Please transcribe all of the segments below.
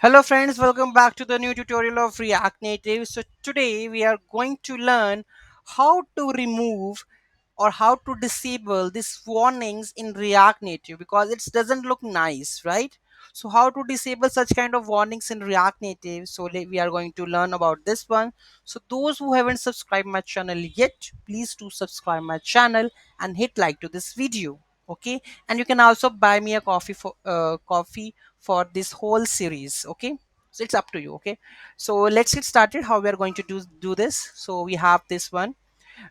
Hello friends, welcome back to the new tutorial of React Native. So today we are going to learn how to remove or how to disable these warnings in React Native because it doesn't look nice, right? So how to disable such kind of warnings in React Native. So we are going to learn about this one. So those who haven't subscribed my channel yet, please do subscribe my channel and hit like to this video. Okay, and you can also buy me a coffee for this whole series. Okay, so it's up to you. Okay, so let's get started. How we are going to do this? So we have this one,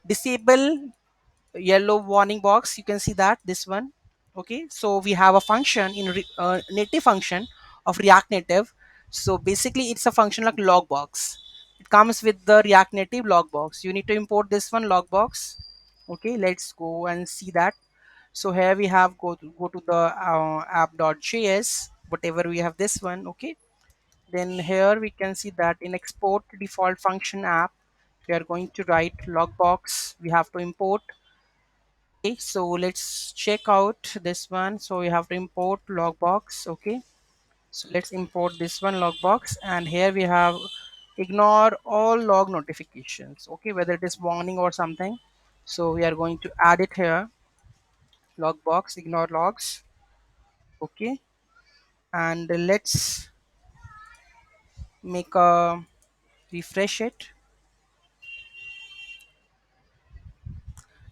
disable yellow warning box. You can see that this one. Okay, so we have a function in native function of React Native. So basically it's a function like log box. It comes with the React Native log box. You need to import this one log box. Okay, let's go and see that. So here we have go to the app.js, whatever we have this one. Okay, then here we can see that in export default function app we are going to write logbox. We have to import. Okay, so let's check out this one. So we have to import logbox. Okay, so let's import this one logbox, and here we have ignore all log notifications. Okay, whether it is warning or something. So we are going to add it here, logbox ignore logs. Okay, and let's make a refresh it,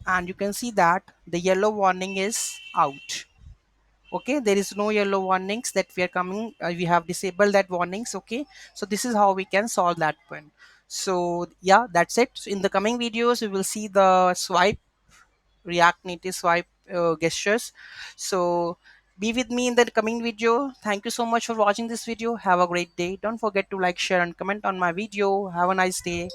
and you can see that the yellow warning is out. Okay, there is no yellow warnings that we are coming, we have disabled that warnings. Okay, so this is how we can solve that one. So yeah, that's it. So in the coming videos we will see the swipe, React Native swipe gestures. So be with me in the coming video. Thank you so much for watching this video. Have a great day. Don't forget to like, share and comment on my video. Have a nice day.